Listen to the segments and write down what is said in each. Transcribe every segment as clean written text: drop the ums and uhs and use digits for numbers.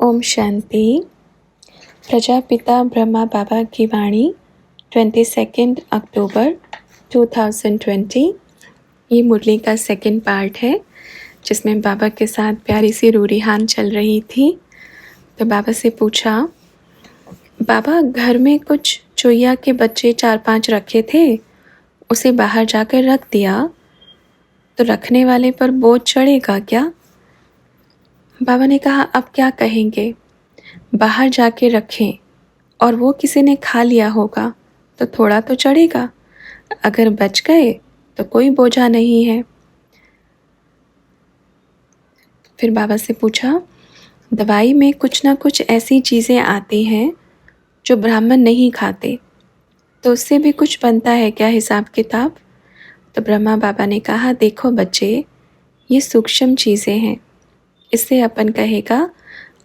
ओम शांति। प्रजापिता ब्रह्मा बाबा की वाणी 22 अक्टूबर 2020। ये मुरली का सेकंड पार्ट है जिसमें बाबा के साथ प्यारी सी रूरिहान चल रही थी। तो बाबा से पूछा, बाबा घर में कुछ चुईया के बच्चे 4-5 रखे थे, उसे बाहर जाकर रख दिया तो रखने वाले पर बोझ चढ़ेगा क्या? बाबा ने कहा, अब क्या कहेंगे, बाहर जाके रखें और वो किसी ने खा लिया होगा तो थोड़ा तो चढ़ेगा, अगर बच गए तो कोई बोझा नहीं है। फिर बाबा से पूछा, दवाई में कुछ ना कुछ ऐसी चीज़ें आती हैं जो ब्राह्मण नहीं खाते, तो उससे भी कुछ बनता है क्या हिसाब किताब? तो ब्रह्मा बाबा ने कहा, देखो बच्चे, ये सूक्ष्म चीज़ें हैं, इससे अपन कहेगा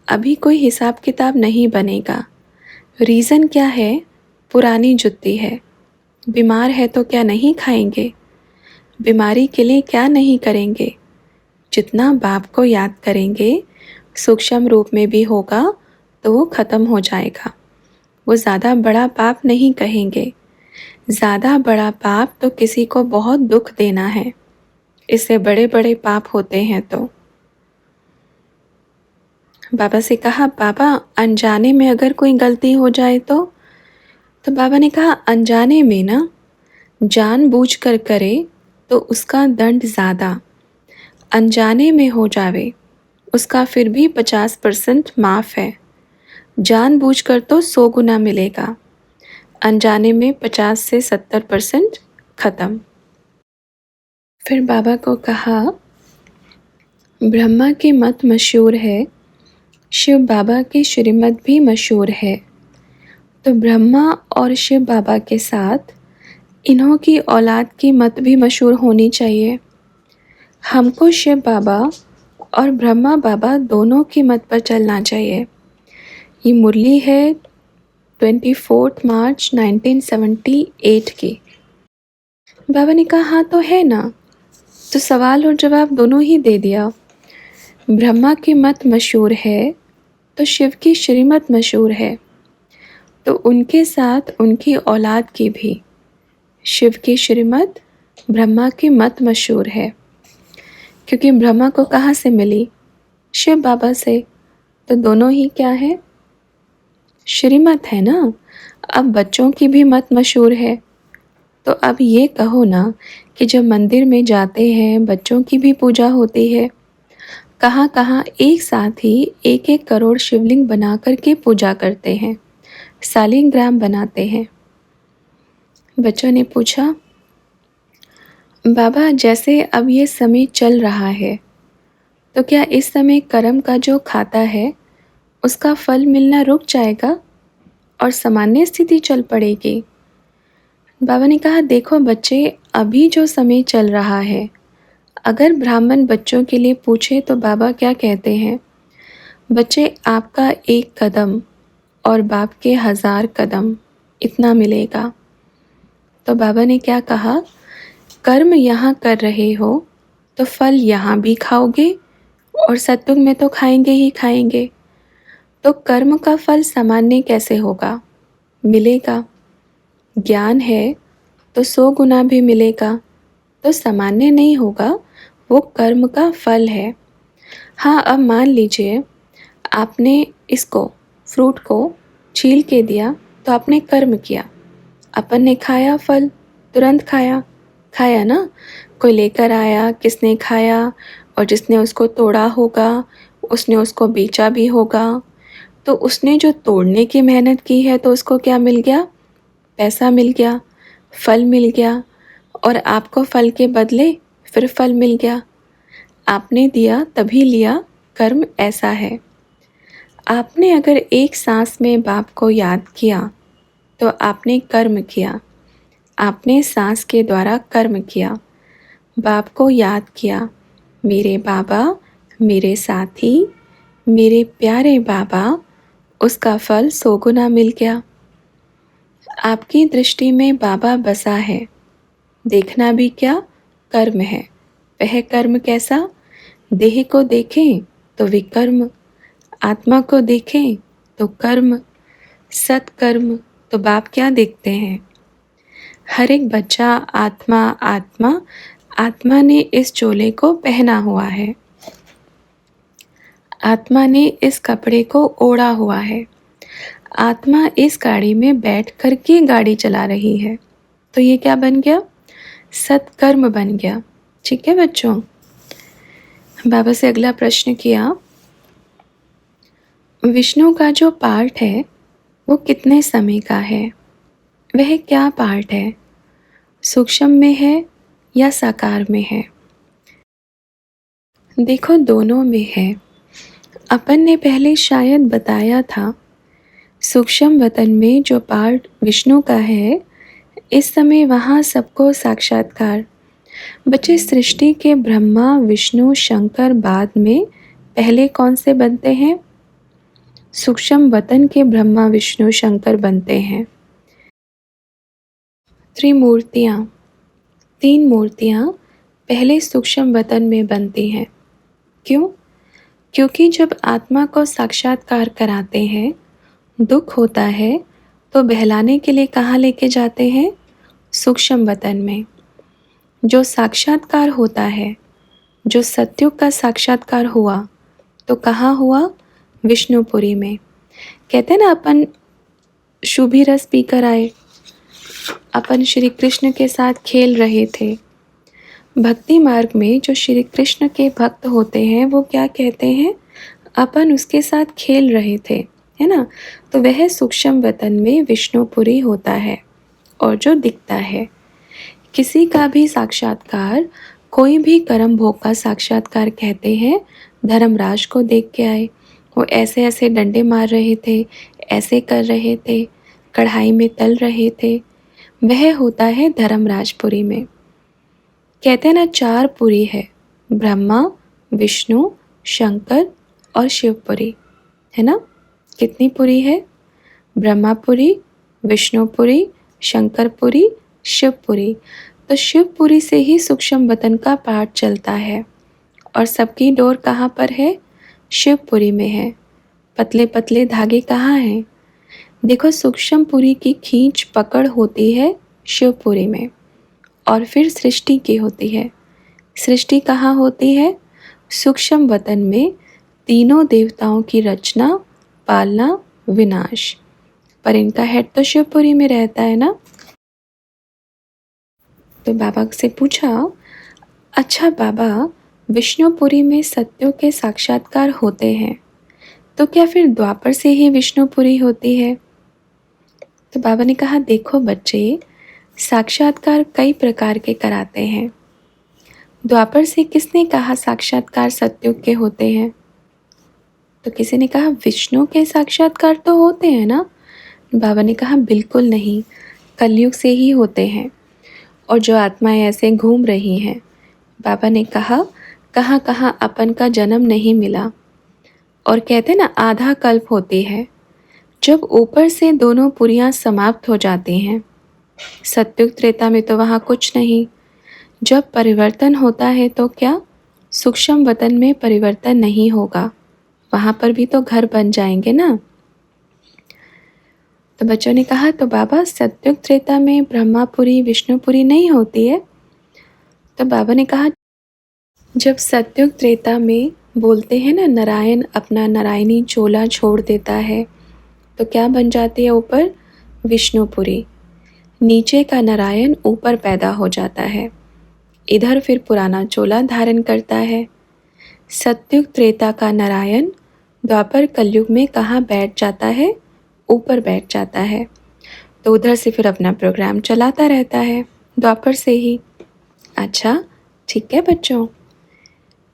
अभी कोई हिसाब किताब नहीं बनेगा। रीज़न क्या है? पुरानी जुत्ती है, बीमार है तो क्या नहीं खाएंगे? बीमारी के लिए क्या नहीं करेंगे? जितना बाप को याद करेंगे सूक्ष्म रूप में भी होगा तो वो ख़त्म हो जाएगा। वो ज़्यादा बड़ा पाप नहीं कहेंगे। ज़्यादा बड़ा पाप तो किसी को बहुत दुख देना है, इससे बड़े बड़े पाप होते हैं। तो बाबा से कहा, बाबा अनजाने में अगर कोई गलती हो जाए तो बाबा ने कहा, अनजाने में ना, जानबूझकर करे तो उसका दंड ज़्यादा, अनजाने में हो जावे उसका फिर भी 50% माफ़ है। जानबूझकर तो 100 गुना मिलेगा, अनजाने में 50 से 70% ख़त्म। फिर बाबा को कहा, ब्रह्मा की मत मशहूर है, शिव बाबा की श्रीमत भी मशहूर है, तो ब्रह्मा और शिव बाबा के साथ इन्हों की औलाद की मत भी मशहूर होनी चाहिए। हमको शिव बाबा और ब्रह्मा बाबा दोनों की मत पर चलना चाहिए। ये मुरली है 24 मार्च 1978 की। बाबा ने कहा, हाँ तो है ना, तो सवाल और जवाब दोनों ही दे दिया। ब्रह्मा की मत मशहूर है तो शिव की श्रीमत मशहूर है, तो उनके साथ उनकी औलाद की भी शिव की श्रीमत, ब्रह्मा की मत मशहूर है। क्योंकि ब्रह्मा को कहाँ से मिली? शिव बाबा से, तो दोनों ही क्या है? श्रीमत है ना। अब बच्चों की भी मत मशहूर है, तो अब ये कहो ना कि जब मंदिर में जाते हैं बच्चों की भी पूजा होती है, कहाँ कहाँ एक साथ ही 1-1 करोड़ शिवलिंग बना करके पूजा करते हैं, शालिग्राम बनाते हैं। बच्चों ने पूछा, बाबा जैसे अब ये समय चल रहा है तो क्या इस समय कर्म का जो खाता है उसका फल मिलना रुक जाएगा और सामान्य स्थिति चल पड़ेगी? बाबा ने कहा, देखो बच्चे, अभी जो समय चल रहा है, अगर ब्राह्मण बच्चों के लिए पूछे तो बाबा क्या कहते हैं? बच्चे, आपका 1 कदम और बाप के 1000 कदम, इतना मिलेगा। तो बाबा ने क्या कहा, कर्म यहाँ कर रहे हो तो फल यहाँ भी खाओगे और सत्युग में तो खाएंगे ही खाएंगे। तो कर्म का फल सामान्य कैसे होगा? मिलेगा। ज्ञान है तो 100 गुना भी मिलेगा, तो सामान्य नहीं होगा, वो कर्म का फल है। हाँ, अब मान लीजिए आपने इसको, फ्रूट को छील के दिया तो आपने कर्म किया, अपन ने खाया फल, तुरंत खाया, खाया ना। कोई लेकर आया, किसने खाया, और जिसने उसको तोड़ा होगा उसने उसको बेचा भी होगा, तो उसने जो तोड़ने की मेहनत की है तो उसको क्या मिल गया? पैसा मिल गया, फल मिल गया, और आपको फल के बदले फिर फल मिल गया। आपने दिया तभी लिया, कर्म ऐसा है। आपने अगर एक सांस में बाप को याद किया तो आपने कर्म किया, आपने सांस के द्वारा कर्म किया, बाप को याद किया, मेरे बाबा, मेरे साथी, मेरे प्यारे बाबा, उसका फल 100 गुना मिल गया। आपकी दृष्टि में बाबा बसा है, देखना भी क्या? कर्म है। वह कर्म कैसा? देह को देखें तो विकर्म, आत्मा को देखें तो कर्म, सत्कर्म, तो बाप क्या देखते हैं? हर एक बच्चा आत्मा आत्मा आत्मा ने इस चोले को पहना हुआ है, आत्मा ने इस कपड़े को ओढ़ा हुआ है, आत्मा इस गाड़ी में बैठ कर के गाड़ी चला रही है। तो ये क्या बन गया? सत्कर्म बन गया। ठीक है बच्चों, बाबा से अगला प्रश्न किया, विष्णु का जो पार्ट है वो कितने समय का है? वह क्या पार्ट है? सूक्ष्म में है या साकार में है? देखो दोनों में है। अपन ने पहले शायद बताया था, सूक्ष्म वतन में जो पार्ट विष्णु का है, इस समय वहाँ सबको साक्षात्कार। बच्चे सृष्टि के ब्रह्मा विष्णु शंकर बाद में पहले कौन से बनते हैं? सूक्ष्म वतन के ब्रह्मा विष्णु शंकर बनते हैं। त्रिमूर्तियाँ, 3 मूर्तियाँ पहले सूक्ष्म वतन में बनती हैं। क्यों? क्योंकि जब आत्मा को साक्षात्कार कराते हैं, दुख होता है तो बहलाने के लिए कहाँ लेके जाते हैं? सूक्ष्म वतन में। जो साक्षात्कार होता है, जो सत्युग का साक्षात्कार हुआ तो कहाँ हुआ? विष्णुपुरी में। कहते हैं ना, अपन शुभी रस पीकर आए, अपन श्री कृष्ण के साथ खेल रहे थे। भक्ति मार्ग में जो श्री कृष्ण के भक्त होते हैं वो क्या कहते हैं? अपन उसके साथ खेल रहे थे, है ना। तो वह सूक्ष्म वतन में विष्णुपुरी होता है। और जो दिखता है, किसी का भी साक्षात्कार, कोई भी कर्म भोग का साक्षात्कार कहते हैं। धर्मराज को देख के आए, वो ऐसे ऐसे डंडे मार रहे थे, ऐसे कर रहे थे, कढ़ाई में तल रहे थे, वह होता है धर्मराजपुरी में। कहते हैं ना, 4 पुरी है, ब्रह्मा विष्णु शंकर और शिवपुरी, है ना। कितनी पुरी है? ब्रह्मापुरी, विष्णुपुरी, शंकरपुरी, शिवपुरी। तो शिवपुरी से ही सूक्ष्म वतन का पाठ चलता है। और सबकी डोर कहाँ पर है? शिवपुरी में है। पतले पतले धागे कहाँ हैं? देखो, सूक्ष्मपुरी की खींच पकड़ होती है शिवपुरी में, और फिर सृष्टि की होती है। सृष्टि कहाँ होती है? सूक्ष्म वतन में। तीनों देवताओं की रचना, पालना, विनाश, पर इनका हेड तो शिवपुरी में रहता है ना। तो बाबा से पूछा, अच्छा बाबा, विष्णुपुरी में सत्यों के साक्षात्कार होते हैं, तो क्या फिर द्वापर से ही विष्णुपुरी होती है? तो बाबा ने कहा, देखो बच्चे, साक्षात्कार कई प्रकार के कराते हैं। द्वापर से किसने कहा साक्षात्कार सत्युग के होते हैं? तो किसी ने कहा विष्णु के साक्षात्कार तो होते हैं ना। बाबा ने कहा बिल्कुल नहीं, कलयुग से ही होते हैं। और जो आत्माएं ऐसे घूम रही हैं, बाबा ने कहा कहाँ कहाँ अपन का जन्म नहीं मिला। और कहते ना, आधा कल्प होती है, जब ऊपर से दोनों पुरियाँ समाप्त हो जाती हैं। सत्युग त्रेता में तो वहाँ कुछ नहीं। जब परिवर्तन होता है तो क्या सूक्ष्म वतन में परिवर्तन नहीं होगा? वहाँ पर भी तो घर बन जाएंगे ना। तो बच्चों ने कहा, तो बाबा सत्युग त्रेता में ब्रह्मापुरी विष्णुपुरी नहीं होती है? तो बाबा ने कहा, जब सत्युग त्रेता में बोलते हैं ना, नारायण अपना नारायणी चोला छोड़ देता है, तो क्या बन जाती है ऊपर? विष्णुपुरी। नीचे का नारायण ऊपर पैदा हो जाता है, इधर फिर पुराना चोला धारण करता है। सत्युग त्रेता का नारायण द्वापर कलयुग में कहाँ बैठ जाता है? ऊपर बैठ जाता है। तो उधर से फिर अपना प्रोग्राम चलाता रहता है, द्वापर से ही। अच्छा ठीक है बच्चों।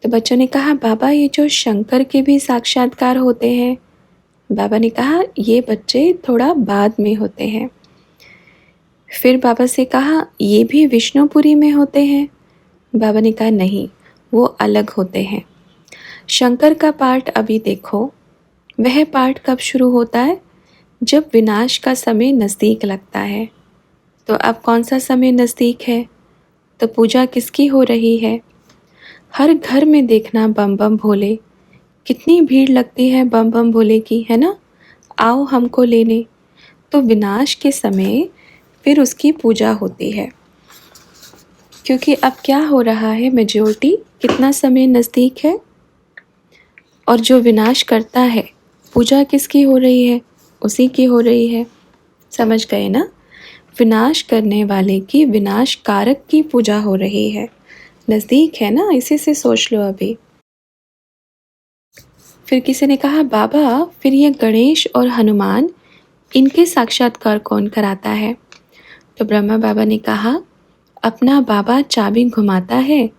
तो बच्चों ने कहा, बाबा ये जो शंकर के भी साक्षात्कार होते हैं? बाबा ने कहा, ये बच्चे थोड़ा बाद में होते हैं। फिर बाबा से कहा, ये भी विष्णुपुरी में होते हैं? बाबा ने कहा, नहीं, वो अलग होते हैं। शंकर का पार्ट अभी देखो, वह पार्ट कब शुरू होता है? जब विनाश का समय नज़दीक लगता है। तो अब कौन सा समय नज़दीक है? तो पूजा किसकी हो रही है? हर घर में देखना बम बम भोले, कितनी भीड़ लगती है बम बम भोले की, है ना, आओ हमको लेने। तो विनाश के समय फिर उसकी पूजा होती है, क्योंकि अब क्या हो रहा है, मेजॉरिटी कितना समय नज़दीक है, और जो विनाश करता है पूजा किसकी हो रही है, उसी की हो रही है। समझ गए ना, विनाश करने वाले की, विनाश कारक की पूजा हो रही है, नज़दीक है ना, इसी से सोच लो अभी। फिर किसी ने कहा बाबा फिर ये गणेश और हनुमान, इनके साक्षात्कार कौन कराता है? तो ब्रह्मा बाबा ने कहा अपना बाबा चाबी घुमाता है,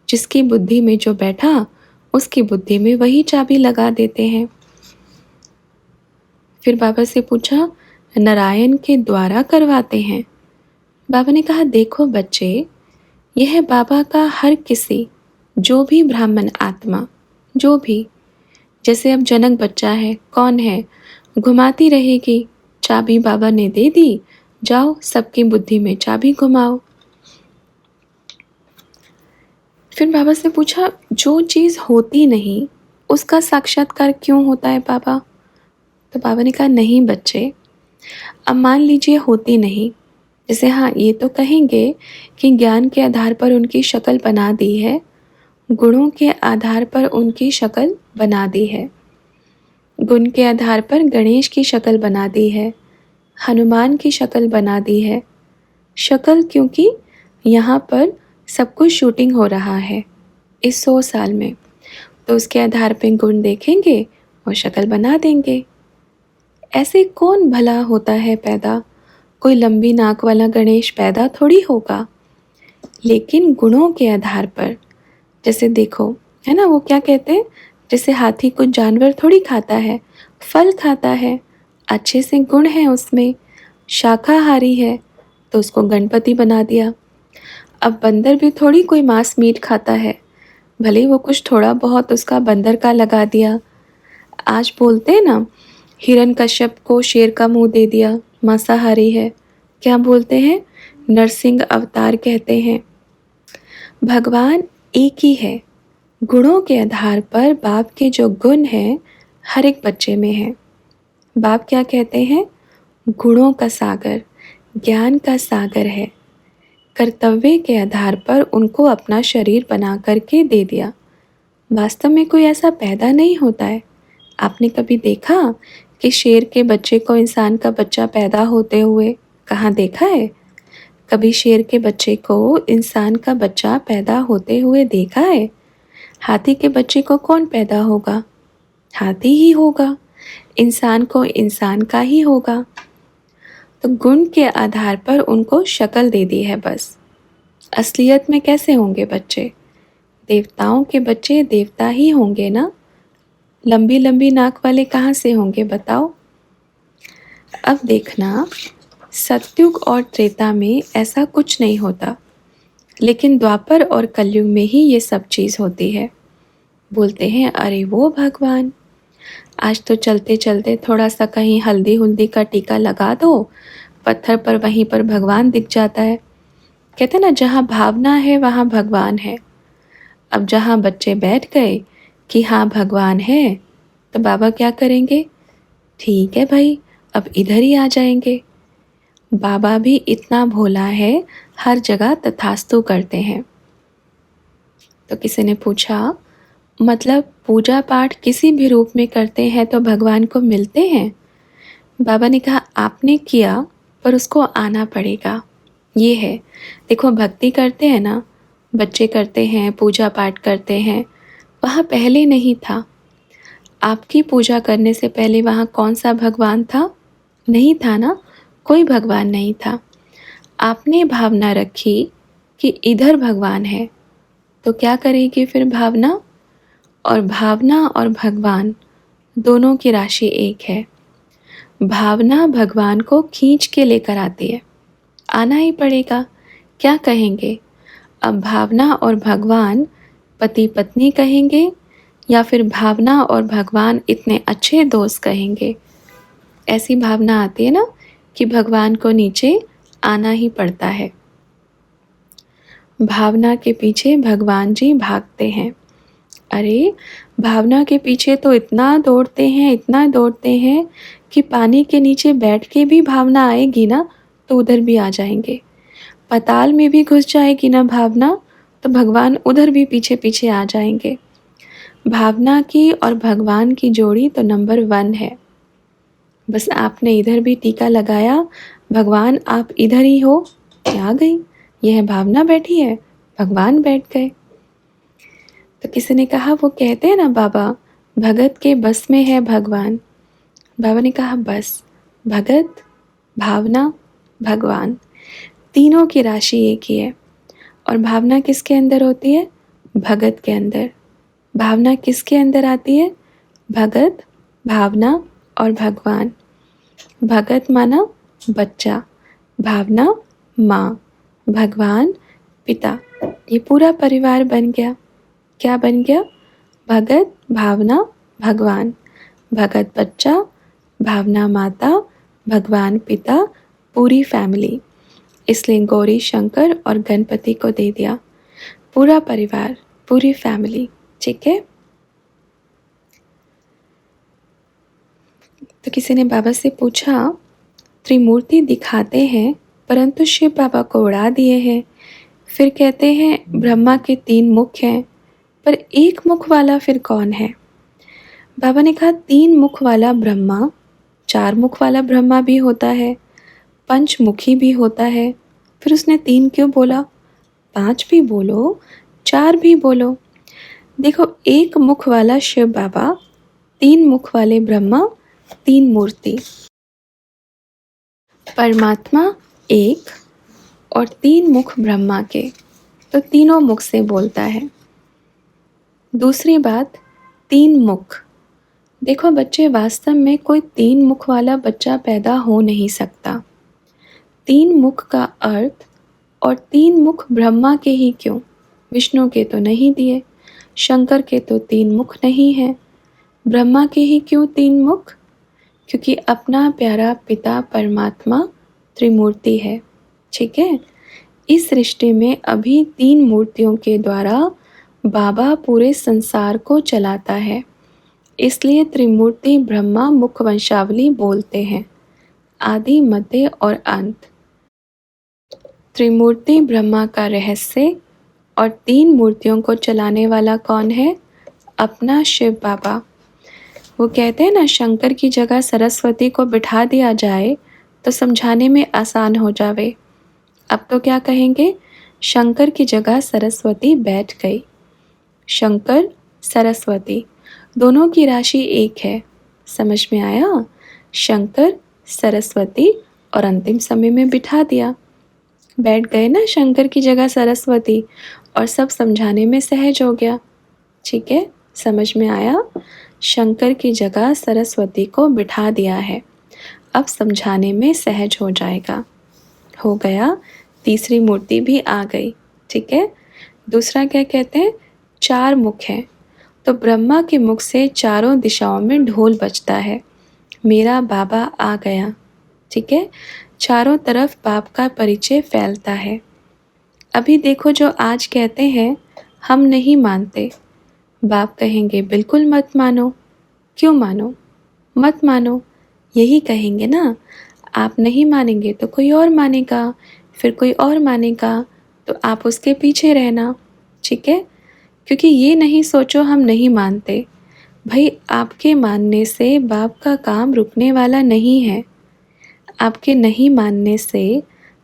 जिसकी बुद्धि में जो बैठा उसकी बुद्धि में वही चाबी लगा देते हैं। फिर बाबा से पूछा नारायण के द्वारा करवाते हैं? बाबा ने कहा देखो बच्चे, यह बाबा का हर किसी, जो भी ब्राह्मण आत्मा, जो भी, जैसे अब जनक बच्चा है, कौन है, घुमाती रहेगी, चाबी बाबा ने दे दी, जाओ सबकी बुद्धि में चाबी घुमाओ। फिर बाबा से पूछा जो चीज़ होती नहीं उसका साक्षात्कार क्यों होता है बाबा? तो बाबा ने कहा नहीं बच्चे, अब मान लीजिए होती नहीं, जैसे हाँ ये तो कहेंगे कि ज्ञान के आधार पर उनकी शक्ल बना दी है, गुणों के आधार पर उनकी शक्ल बना दी है, गुण के आधार पर गणेश की शक्ल बना दी है, हनुमान की शक्ल बना दी है। शक्ल क्योंकि यहाँ पर सब कुछ शूटिंग हो रहा है इस 100 साल में, तो उसके आधार पे गुण देखेंगे और शक्ल बना देंगे। ऐसे कौन भला होता है पैदा, कोई लंबी नाक वाला गणेश पैदा थोड़ी होगा। लेकिन गुणों के आधार पर, जैसे देखो है ना, वो क्या कहते हैं, जैसे हाथी कुछ जानवर थोड़ी खाता है, फल खाता है, अच्छे से गुण है उसमें, शाकाहारी है तो उसको गणपति बना दिया। अब बंदर भी थोड़ी कोई मांस मीट खाता है, भले वो कुछ थोड़ा बहुत उसका बंदर का लगा दिया। आज बोलते हैं ना, हिरण्यकश्यप को शेर का मुंह दे दिया, मांसाहारी है, क्या बोलते हैं, नरसिंह अवतार कहते हैं। भगवान एक ही है, गुणों के आधार पर बाप के जो गुण हैं हर एक बच्चे में है। बाप क्या कहते हैं, गुणों का सागर, ज्ञान का सागर है। कर्तव्य के आधार पर उनको अपना शरीर बना करके दे दिया। वास्तव में कोई ऐसा पैदा नहीं होता है। आपने कभी देखा कि शेर के बच्चे को इंसान का बच्चा पैदा होते हुए कहाँ देखा है? कभी शेर के बच्चे को इंसान का बच्चा पैदा होते हुए देखा है? हाथी के बच्चे को कौन पैदा होगा? हाथी ही होगा। इंसान को इंसान का ही होगा। तो गुण के आधार पर उनको शक्ल दे दी है बस। असलियत में कैसे होंगे बच्चे? देवताओं के बच्चे देवता ही होंगे ना, लंबी लंबी नाक वाले कहाँ से होंगे बताओ? अब देखना, सतयुग और त्रेता में ऐसा कुछ नहीं होता, लेकिन द्वापर और कलयुग में ही ये सब चीज़ होती है। बोलते हैं अरे वो भगवान, आज तो चलते चलते थोड़ा सा कहीं हल्दी हुल्दी का टीका लगा दो, पत्थर पर वहीं पर भगवान दिख जाता है। कहते ना जहाँ भावना है वहाँ भगवान है। अब जहाँ बच्चे बैठ गए कि हाँ भगवान है, तो बाबा क्या करेंगे, ठीक है भाई अब इधर ही आ जाएंगे। बाबा भी इतना भोला है, हर जगह तथास्तु करते हैं। तो किसी ने पूछा मतलब पूजा पाठ किसी भी रूप में करते हैं तो भगवान को मिलते हैं? बाबा ने कहा आपने किया पर उसको आना पड़ेगा। ये है, देखो भक्ति करते हैं ना, बच्चे करते हैं, पूजा पाठ करते हैं, वहाँ पहले नहीं था। आपकी पूजा करने से पहले वहाँ कौन सा भगवान था? नहीं था ना, कोई भगवान नहीं था। आपने भावना रखी कि इधर भगवान है, तो क्या करेगी फिर भावना? और भावना और भगवान दोनों की राशि एक है। भावना भगवान को खींच के लेकर आती है, आना ही पड़ेगा। क्या कहेंगे अब, भावना और भगवान पति पत्नी कहेंगे या फिर भावना और भगवान इतने अच्छे दोस्त कहेंगे? ऐसी भावना आती है ना कि भगवान को नीचे आना ही पड़ता है। भावना के पीछे भगवान जी भागते हैं। अरे, भावना के पीछे तो इतना दौड़ते हैं कि पानी के नीचे बैठ के भी भावना आएगी ना तो उधर भी आ जाएंगे। पाताल में भी घुस जाएगी ना भावना तो भगवान उधर भी पीछे पीछे आ जाएंगे। भावना की और भगवान की जोड़ी तो नंबर 1 है। बस आपने इधर भी टीका लगाया, भगवान आप इधर ही हो, क्या गई, यह भावना बैठी है, भगवान बैठ गए। तो किसी ने कहा वो कहते हैं ना बाबा, भगत के बस में है भगवान। बाबा ने कहा बस, भगत, भावना, भगवान, तीनों की राशि एक ही है। और भावना किसके अंदर होती है? भगत के अंदर। भावना किसके अंदर आती है? भगत, भावना और भगवान। भगत माना बच्चा, भावना माँ, भगवान पिता। ये पूरा परिवार बन गया। क्या बन गया? भगत, भावना, भगवान। भगत बच्चा, भावना माता, भगवान पिता, पूरी फैमिली। इसलिए गौरी शंकर और गणपति को दे दिया। पूरा परिवार, पूरी फैमिली। ठीक है। तो किसी ने बाबा से पूछा, त्रिमूर्ति दिखाते हैं परंतु शिव बाबा को उड़ा दिए हैं। फिर कहते हैं ब्रह्मा के 3 मुख हैं, पर एक मुख वाला फिर कौन है? बाबा ने कहा 3 मुख वाला ब्रह्मा, 4 मुख वाला ब्रह्मा भी होता है, पंचमुखी भी होता है। फिर उसने 3 क्यों बोला? 5 भी बोलो, 4 भी बोलो। देखो, एक मुख वाला शिव बाबा, 3 मुख वाले ब्रह्मा, 3 मूर्ति। परमात्मा एक और 3 मुख ब्रह्मा के, तो तीनों मुख से बोलता है। दूसरी बात, 3 मुख। देखो बच्चे, वास्तव में कोई 3 मुख वाला बच्चा पैदा हो नहीं सकता। 3 मुख का अर्थ, और 3 मुख ब्रह्मा के ही क्यों? विष्णु के तो नहीं दिए, शंकर के तो 3 मुख नहीं है, ब्रह्मा के ही क्यों 3 मुख? क्योंकि अपना प्यारा पिता परमात्मा त्रिमूर्ति है। ठीक है। इस सृष्टि में अभी 3 मूर्तियों के द्वारा बाबा पूरे संसार को चलाता है। इसलिए त्रिमूर्ति ब्रह्मा मुख वंशावली बोलते हैं, आदि, मध्य और अंत। त्रिमूर्ति ब्रह्मा का रहस्य और 3 मूर्तियों को चलाने वाला कौन है? अपना शिव बाबा। वो कहते हैं ना, शंकर की जगह सरस्वती को बिठा दिया जाए तो समझाने में आसान हो जावे। अब तो क्या कहेंगे? शंकर की जगह सरस्वती बैठ गई। शंकर, सरस्वती, दोनों की राशि एक है। समझ में आया? शंकर, सरस्वती, और अंतिम समय में बिठा दिया। बैठ गए ना शंकर की जगह सरस्वती, और सब समझाने में सहज हो गया। ठीक है, समझ में आया? शंकर की जगह सरस्वती को बिठा दिया है, अब समझाने में सहज हो जाएगा। हो गया, तीसरी मूर्ति भी आ गई। ठीक है। दूसरा क्या कहते हैं? 4 मुख हैं, तो ब्रह्मा के मुख से चारों दिशाओं में ढोल बजता है, मेरा बाबा आ गया। ठीक है। चारों तरफ बाप का परिचय फैलता है। अभी देखो, जो आज कहते हैं हम नहीं मानते, बाप कहेंगे बिल्कुल मत मानो। क्यों मानो? मत मानो, यही कहेंगे ना। आप नहीं मानेंगे तो कोई और मानेगा, फिर कोई और मानेगा, तो आप उसके पीछे रहना। ठीक है। क्योंकि ये नहीं सोचो हम नहीं मानते, भाई आपके मानने से बाप का काम रुकने वाला नहीं है। आपके नहीं मानने से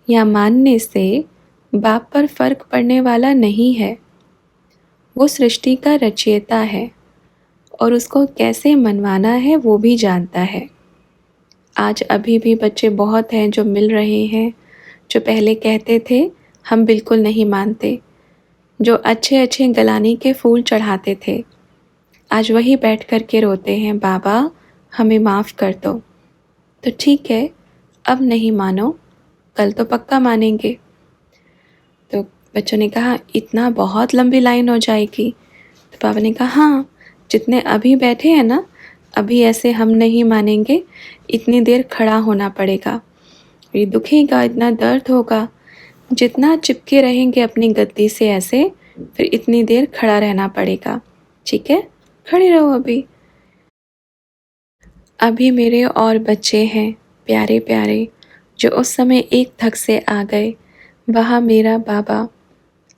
या मानने से बाप पर फर्क पड़ने वाला नहीं है। वो सृष्टि का रचयिता है और उसको कैसे मनवाना है वो भी जानता है। आज अभी भी बच्चे बहुत हैं जो मिल रहे हैं, जो पहले कहते थे हम बिल्कुल नहीं मानते, जो अच्छे अच्छे गलानी के फूल चढ़ाते थे, आज वही बैठ कर के रोते हैं, बाबा हमें माफ़ कर दो। तो ठीक है, अब नहीं मानो, कल तो पक्का मानेंगे। तो बच्चों ने कहा इतना बहुत लंबी लाइन हो जाएगी। तो पापा ने कहा हाँ, जितने अभी बैठे हैं ना, अभी ऐसे हम नहीं मानेंगे, इतनी देर खड़ा होना पड़ेगा, ये दुखेगा, इतना दर्द होगा, जितना चिपके रहेंगे अपनी गद्दी से ऐसे, फिर इतनी देर खड़ा रहना पड़ेगा। ठीक है, खड़े रहो अभी। अभी मेरे और बच्चे हैं प्यारे प्यारे, जो उस समय एक धक से आ गए। वहाँ मेरा बाबा,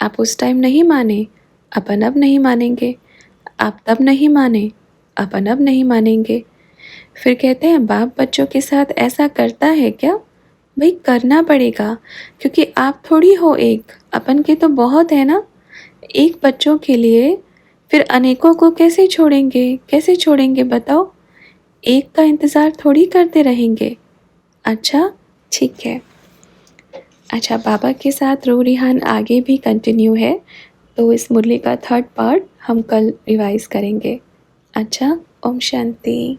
आप उस टाइम नहीं माने, अपन अब नहीं मानेंगे। आप तब नहीं माने, अपन अब नहीं मानेंगे। फिर कहते हैं बाप बच्चों के साथ ऐसा करता है क्या? भाई करना पड़ेगा, क्योंकि आप थोड़ी हो एक, अपन के तो बहुत है ना। एक बच्चों के लिए फिर अनेकों को कैसे छोड़ेंगे, कैसे छोड़ेंगे बताओ? एक का इंतज़ार थोड़ी करते रहेंगे। अच्छा, ठीक है। अच्छा, बाबा के साथ रो रिहान आगे भी कंटिन्यू है, तो इस मुरली का थर्ड पार्ट हम कल रिवाइज़ करेंगे। अच्छा, ओम शांति।